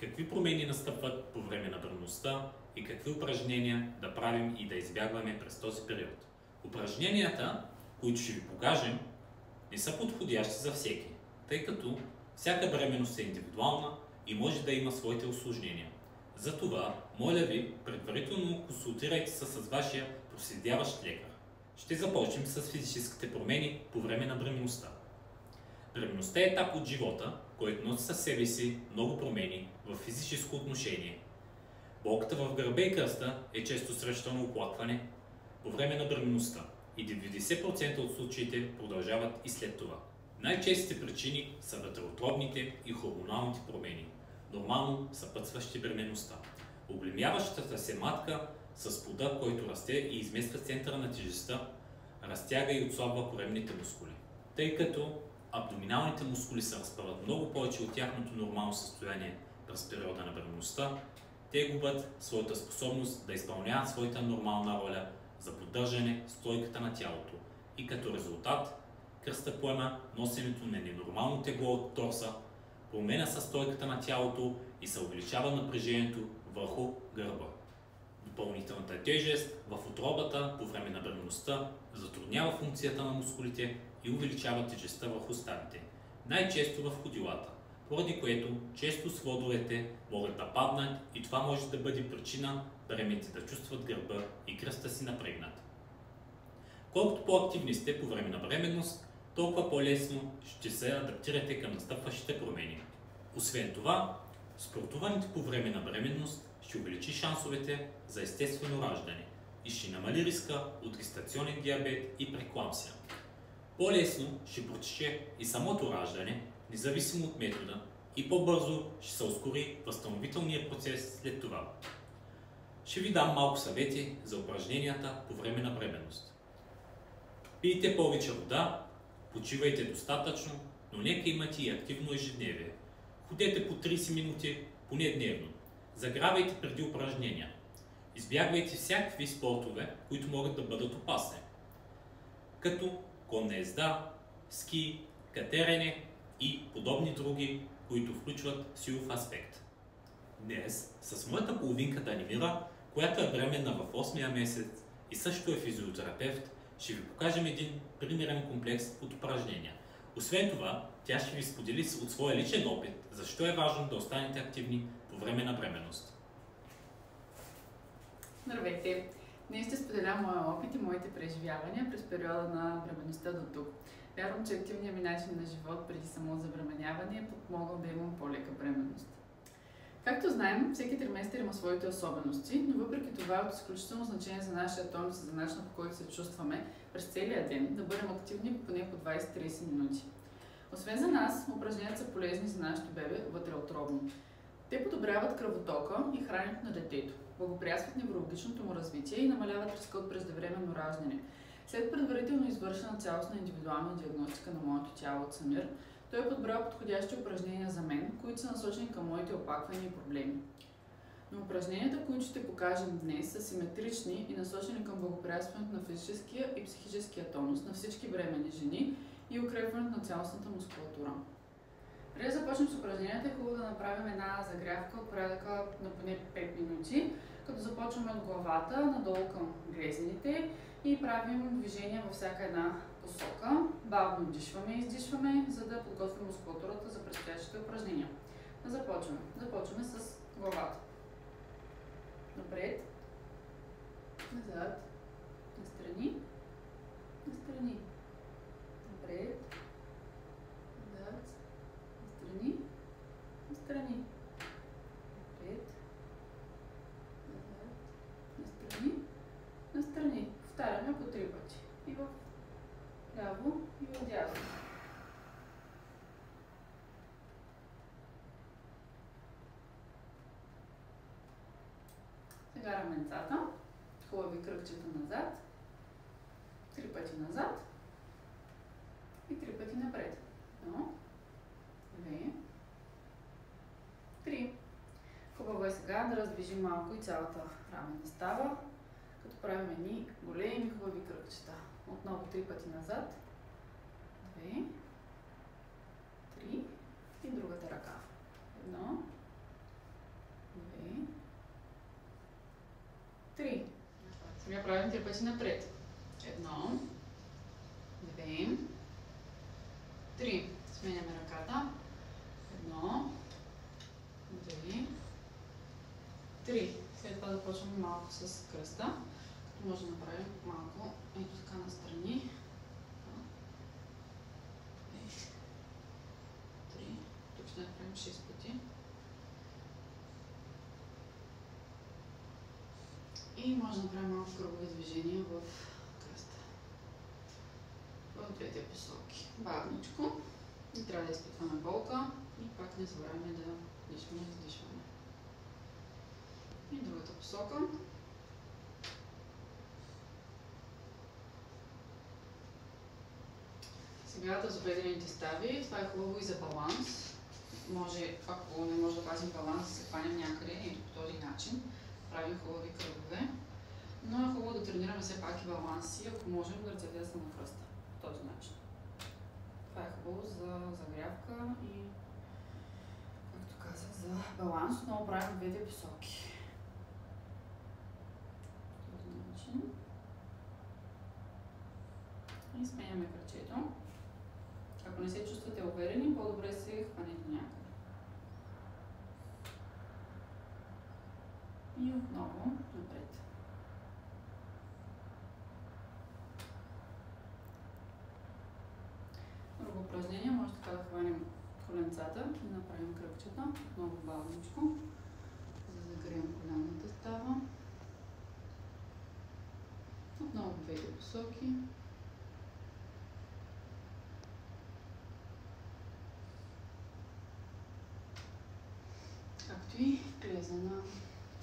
Какви промени настъпват по време на бременността и какви упражнения да правим и да избягваме през този период. Упражненията, които ще ви покажем, не са подходящи за всеки, тъй като всяка бременност е индивидуална и може да има своите усложнения. Затова, моля ви, предварително консултирайте се с вашия проследяващ лекар. Ще започнем с физическите промени по време на бременността. Бременността е етап от живота, който носи със себе си много промени в физическо отношение. Болката в гърба и кръста е често срещано оплакване по време на бременността и 90% от случаите продължават и след това. Най-честите причини са вътреутробните и хормоналните промени, нормално съпътстващи бременността. Оголемяващата се матка с плода, който расте и измества центъра на тежестта, разтяга и отслабва коремните мускули. Тъй като абдоминалните мускули се разпъват много повече от тяхното нормално състояние през периода на бременността, те губят своята способност да изпълняват своята нормална роля за поддържане стойката на тялото и като резултат кръста поема носенето на ненормално тегло от торса, променя със стойката на тялото и се увеличава напрежението върху гърба. Допълнителната тежест в утробата по време на бременността затруднява функцията на мускулите и увеличава тежестта върху ставите, най-често в ходилата, поради което често сводовете могат да паднат и това може да бъде причина бременните да чувстват гърба и кръста си напрегнат. Колкото по-активни сте по време на бременност, толкова по-лесно ще се адаптирате към настъпващите промени. Освен това, спортуването по време на бременност ще увеличи шансовете за естествено раждане и ще намали риска от гестационен диабет и прееклампсия. По-лесно ще протече и самото раждане, независимо от метода, и по-бързо ще се ускори възстановителният процес след това. Ще ви дам малко съвети за упражненията по време на бременност. Пийте повече вода, почивайте достатъчно, но нека имате и активно ежедневие. Ходете по 30 минути поне дневно. Загравайте преди упражнения. Избягвайте всякакви спортове, които могат да бъдат опасни, като конна езда, ски, катерене и подобни други, които включват силов аспект. Днес с моята половинка Данимира, която е бременна в 8-я месец и също е физиотерапевт, ще ви покажем един примерен комплекс от упражнения. Освен това, тя ще ви сподели от своя личен опит, защо е важно да останете активни по време на бременност. Здравейте! Днес ще споделя моя опит и моите преживявания през периода на бременността до тук. Вярвам, че активният ми начин на живот преди само забременяване е подпомогнал да имам по-лека бременност. Както знаем, всеки триместър има своите особености, но въпреки това е от изключително значение за нашия тонус и за начина, по който се чувстваме през целия ден, да бъдем активни поне по 20-30 минути. Освен за нас, упражненията са полезни за нашето бебе вътреутробно. Те подобряват кръвотока и храненето на детето, благоприятстват неврологичното му развитие и намаляват риска от преждевременно раждане. След предварително извършена цялостна индивидуална диагностика на моето тяло от Самир, той е подбрал подходящи упражнения за мен, които са насочени към моите оплаквания и проблеми. Но упражненията, които ще покажем днес, са симетрични и насочени към благоприятстването на физическия и психическия тонус на всички бременни жени и укрепването на цялостната мускулатура. Преди да започнем с упражненията, е хубаво да направим една загрявка от порядъка на поне 5 минути, като започваме от главата надолу към грезените и правим движения във всяка една посока. Бавно дишваме и издишваме, за да подготвим мускулатурата за предстоящите упражнения. Започваме. Започваме с главата. Напред, назад, настрани, настрани, напред, назад, настрани, настрани, напред, назад, настрани, настрани. Повтаряме по 3 пъти. И в ляво, и в дясно. Сега раменцата. Хубави кръгчета назад. 3 пъти назад. И 3 пъти напред. 1, 2, 3. Хубаво е сега да раздвижим малко и цялата раменна става, като правим едни големи хубави кръгчета. Отново 3 пъти назад. 2, 3 и другата ръка. 1, го правим 3 пъти напред. 1, 2, 3. Сменяме ръката. 1, 2, 3. След това започваме малко с кръста. Може да направим малко ето така настрани. 3. Тук ще направим 6 пъти. И може да направим малко кръгови движения в кръста. В двете посоки. Бавничко. Не трябва да изпитваме болка. И пак не забравяме да дишваме и издишваме. И другата посока. Сега тазобедрените стави. Това е хубаво и за баланс. Може, ако не може да пазим баланс, да се хванем някъде и по този начин. Правим хубави кръгове. Но е хубаво да тренираме все пак и баланс и ако можем да ръцете да са на кръста. По този начин. Това е хубаво за загрявка и, както казах, за баланс, но правим двете посоки. По този начин. И сменяме кръчето. Ако не се чувствате уверени, по-добре се хванете някъде. И отново напред. Друго упражнение, може така да хванем коленцата и да направим кръгчета. Много бавничко, за да загреем коленната става. Отново в двете посоки. Както и влезе на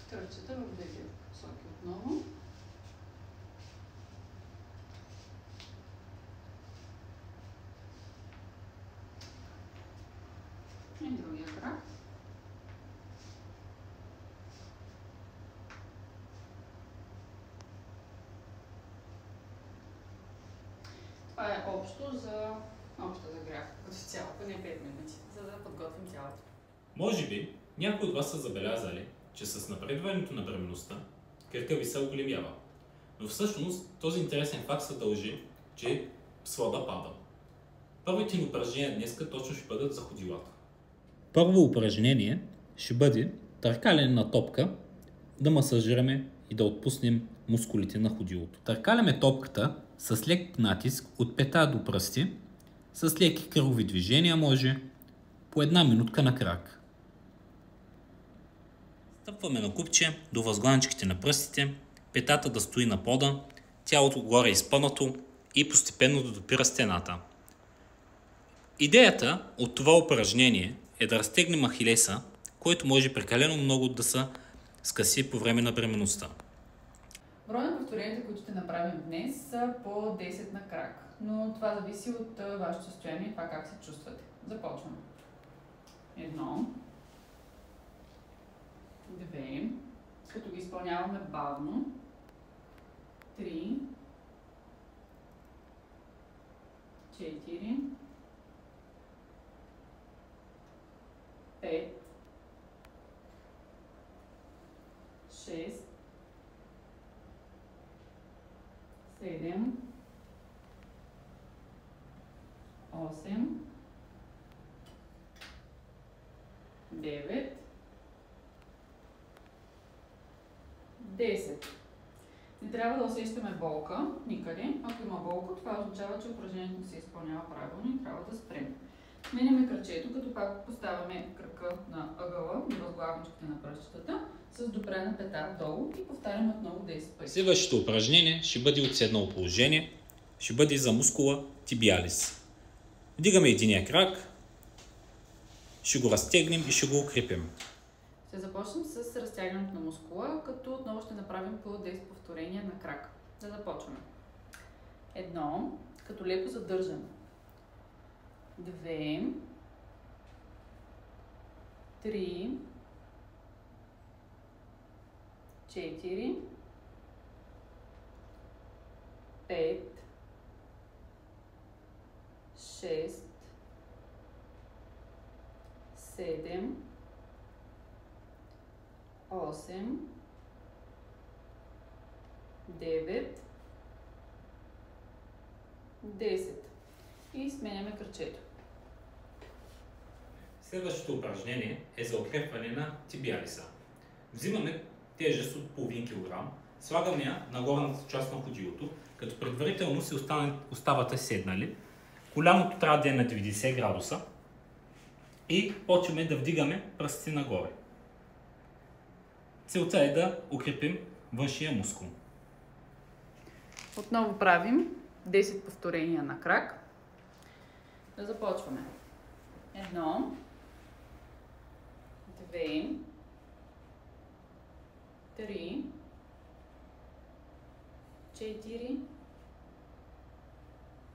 кръгчета в двете посоки отново. И другия крак. Това е общо за обща загрявка като цяло, не 5 минути, за да подготвим тялото. Може би някои от вас са забелязали, че с напредването на бременността кръка ви се оголемява. Но всъщност този интересен факт се дължи, че свода пада. Първите ни упражнения днес точно ще бъдат за ходилата. Първо упражнение ще бъде търкалене на топка, да масажираме и да отпуснем мускулите на ходилото. Търкаляме топката с лек натиск от пета до пръсти, с леки кръгови движения може, по една минутка на крак. Стъпваме на купче до възглавничките на пръстите, петата да стои на пода, тялото горе изпънато и постепенно да допира стената. Идеята от това упражнение е да разтегнем ахилеса, който може прекалено много да се скъси по време на бременността. Броя на повторенията, които ще направим днес, са по 10 на крак, но това зависи от вашето състояние и това как се чувствате. Започваме. 1, 2, като ги изпълняваме бавно. 3, 4, 5, 6, 7, 8, 9, 10. Не трябва да усещаме болка никъде. Ако има болка, това означава, че упражнението не се изпълнява правилно и трябва да спрем. Сменяме кръчето, като пак поставяме кръка на ъгъла и възглавничките на пръстчетата с допрена пета долу и повтаряме отново 10 пъти. Следващото упражнение ще бъде от седнало положение, ще бъде за мускула тибиалис. Вдигаме единия крак, ще го разтегнем и ще го укрепим. Ще започнем с разтягането на мускула, като отново ще направим по 10 повторения на крак. Да започваме. 1, като леко задържаме. 2, 3, 4, 5, 6, 7, 8, 9, 10. И сменяме кръчето. Следващото упражнение е за укрепване на тибиалиса. Взимаме тежест от половин килограм, слагаме я на горната част на ходилото, като предварително си оставате седнали. Коляното трябва да е на 90 градуса и почваме да вдигаме пръстите нагоре. Целта е да укрепим външния мускул. Отново правим 10 повторения на крак. Да започваме. 1, 2, 3, 4,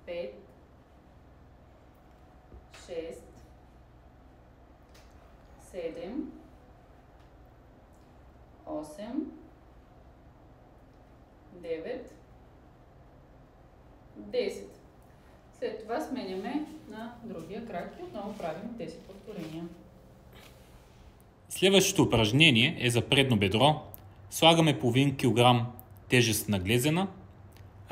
5, 6, 7, 8, 9, 10. След това сменяме на другия крак и отново правим 10 повторения. Следващото упражнение е за предно бедро. Слагаме половин килограм тежест наглезена,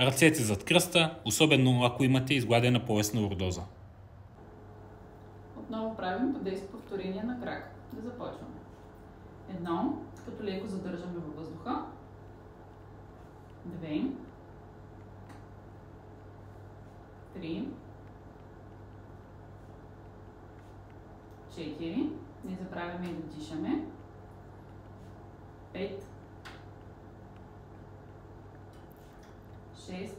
ръцете зад кръста, особено ако имате изгладена поясна лордоза. Отново правим по 10 повторения на крак. Да започваме. 1, като леко задържаме във въздуха. 2, 3, 4, не забравяме и да дишаме. 5, 6,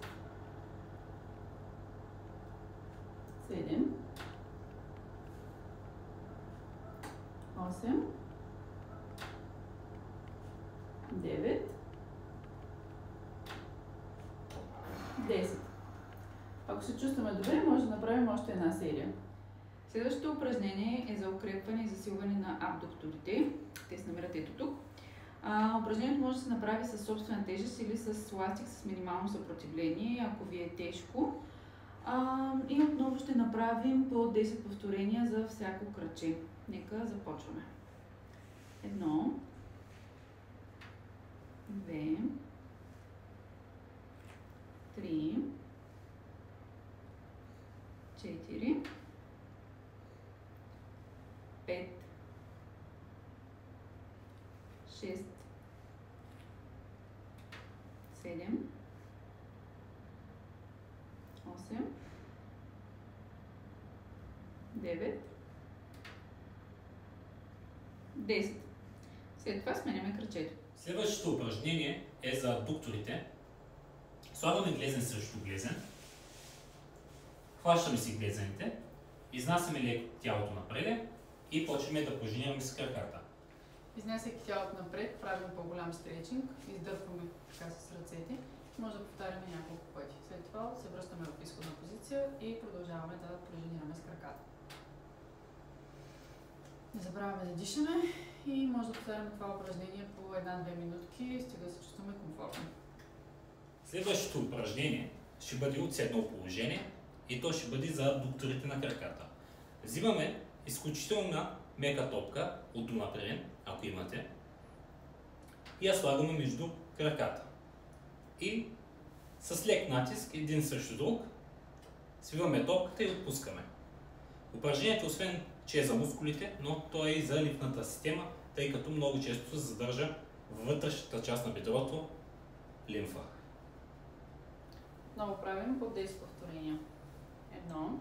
7, 8, 9, 10. Ако се чувстваме добре, може да направим още една серия. Следващото упражнение е за укрепване и засилване на абдукторите. Те се намират ето тук. Упражнението може да се направи с собствена тежест или с ластик с минимално съпротивление, ако ви е тежко. И отново ще направим по 10 повторения за всяко кръче. Нека започваме. 1, 2, 3, 4, 5, 6, 7, 8, 9, 10. След това сменяме кръчето. Следващото упражнение е за аддукторите. Слагаме глезен срещу глезен. Хващаме си глезените, изнасяме леко тялото напред и почваме да пружинираме с краката. Изнасяйки тялото напред, правим по-голям стречинг, издърпваме така с ръцете. Може да повтаряме няколко пъти. След това се връщаме в изходна позиция и продължаваме да пружинираме с краката. Не забравяме да дишаме и може да повтаряме това упражнение по 1-2 минутки, стига да се чувстваме комфортно. Следващото упражнение ще бъде от седнало положение и то ще бъде за аддукторите на краката. Взимаме изключително мека топка от донапрен, ако имате, и я слагаме между краката. И с лек натиск, един срещу друг, свиваме топката и отпускаме. Упражнението, освен че е за мускулите, но то е и за лимфната система, тъй като много често се задържа във вътрешната част на бедрото лимфа. Отново правим по 10 повторения. 1,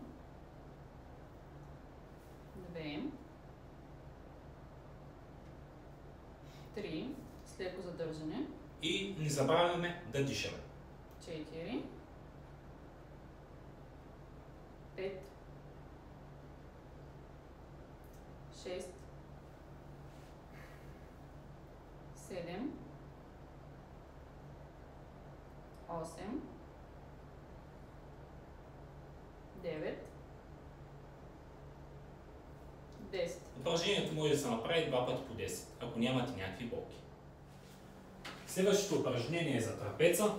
2, 3, с леко задържане. И не забравяме да дишаме. 4, 5, 6, 7, 8, 9, 10. Упражнението може да се направи 2 пъти по 10, ако нямате някакви болки. Следващото упражнение е за трапеца.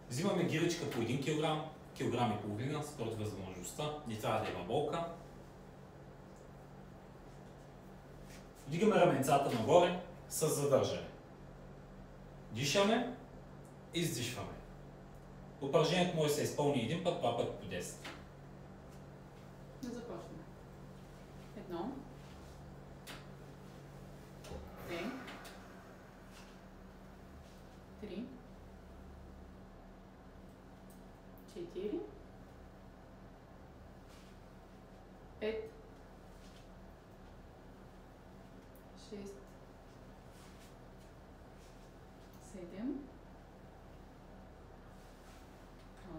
Взимаме гиричка по 1 кг, килограм и половина, според възможността, не трябва да има болка. Вдигаме раменцата нагоре с задържане. Дишаме Издишваме. Упражнението може да се изпълни един път, два пъти по 10. Да започнем. 1, 2, 3, 4, 5, 6, 7,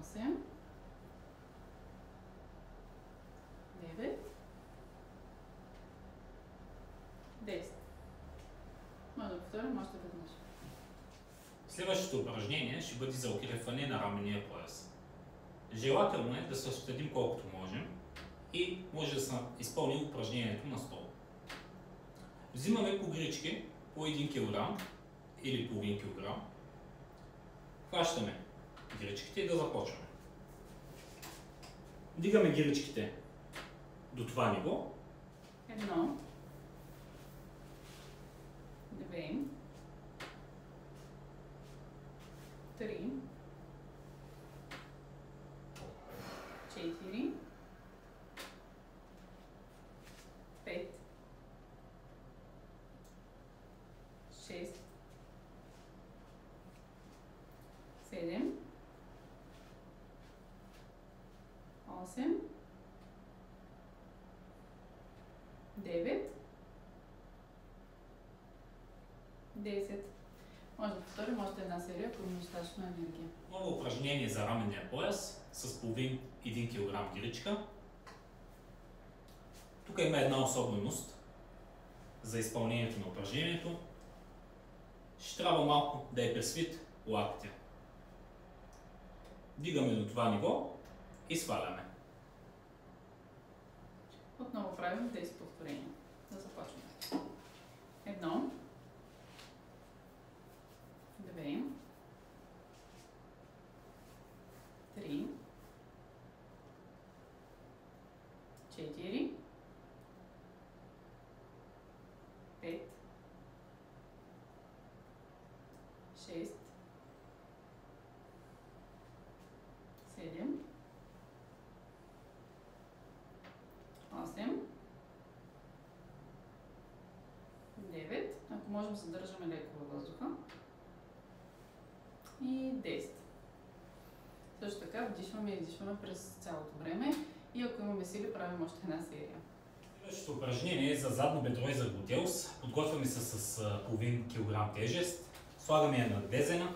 8, 9, 10. Може да повторим още веднъж. Следващото упражнение ще бъде за укрепване на раменния пояс. Желателно е да се щадим колкото можем и може да се изпълни упражнението на стол. Взимаме по грички по 1 кг или половин килограм. Хващаме гиричките и да започваме. Дигаме гиричките до това ниво. 1, 2, 3, 4, 5, 6, 7, 8, 9, 10. Може да повторим още една серия, ако има достатъчно енергия. Ново упражнение за раменния пояс с половин 1 кг гиричка. Тук има една особеност за изпълнението на упражнението. Ще трябва малко да е пресвит лактя. Дигаме до това ниво и сваляме. Отново правим 10 повторения. Да започваме. 1, 2, 3, 4, 5, 6, 7, 8, 9, ако можем задържаме леко във въздуха, и 10. Също така вдишваме и издишваме през цялото време и ако имаме сили, правим още една серия. Следващото упражнение е за задно бедро и за глутеус. Подготвяме се с половин килограм тежест. Слагаме я на дезена.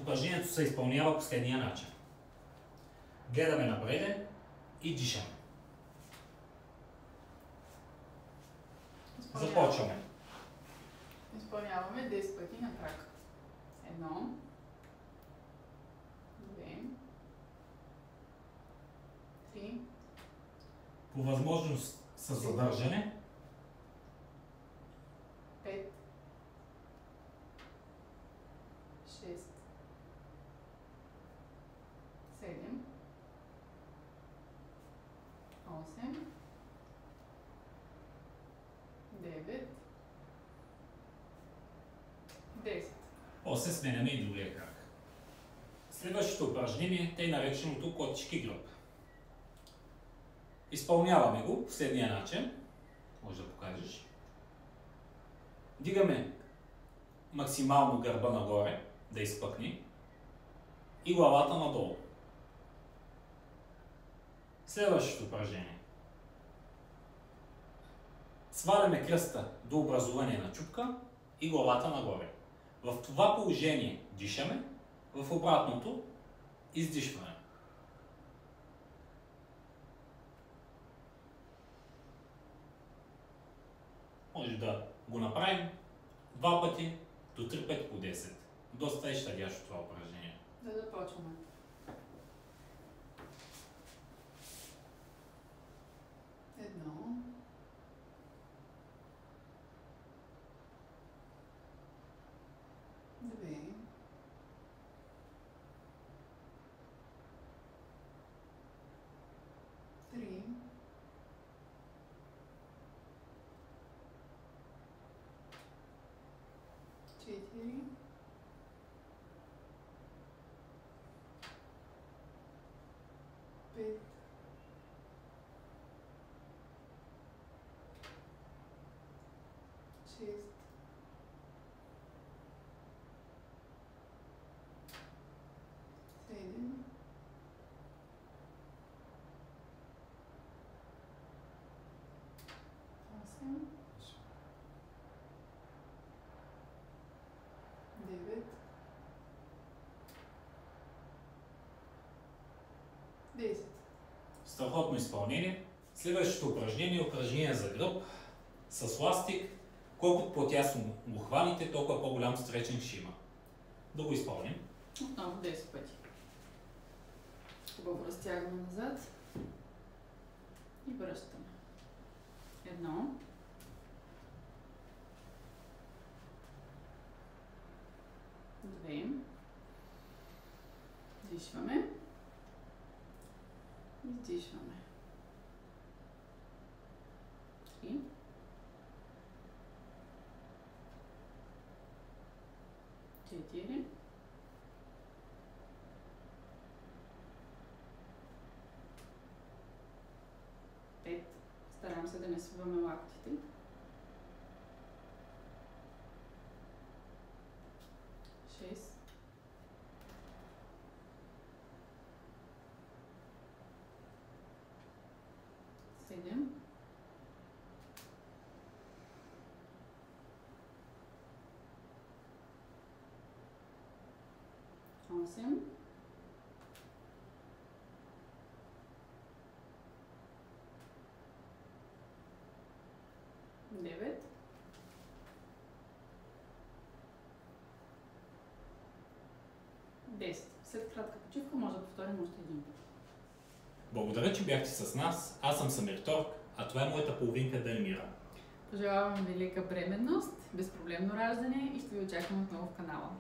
Упражнението се изпълнява по следния начин. Гледаме напред и дишаме. Започваме. Изпълняваме 10 пъти на крак. 1, 2, 3, По възможност с задържане. 5, 6, 7, 8, 9, 10. После сменяме и другия крак. Следващото упражнение е тъй нареченото котешки гръб. Изпълняваме го по следния начин. Може да покажеш. Дигаме максимално гърба нагоре, да изпъкне, и главата надолу. Следващото упражнение. Сваляме кръста до образуване на чупка и главата нагоре. В това положение дишаме, в обратното издишваме. Може да го направим 2 пъти до 3 пъти по 10. Доста е щадящо това упражнение. Да започваме. 1, 2, 3, 6, 7, 8, 9, 10. Страхотно изпълнение. Следващото упражнение е упражнение за гръб с ластик. Колкото по-тясно го хваните, толкова по-голям стречен ще има. Да го изпълним. Отново 10 пъти. Хубаво разтягаме назад и връщаме. 1, 2, дишваме, издишваме. 3, 4, 5. Старам се да не свиваме лактите. 6, 7, 8, 9, 10. След кратка почивка може да повторим още един път. Благодаря, че бяхте с нас. Аз съм Самир Торк, а това е моята половинка Делмира. Пожелавам велика бременност, безпроблемно раждане и ще ви очаквам отново в канала.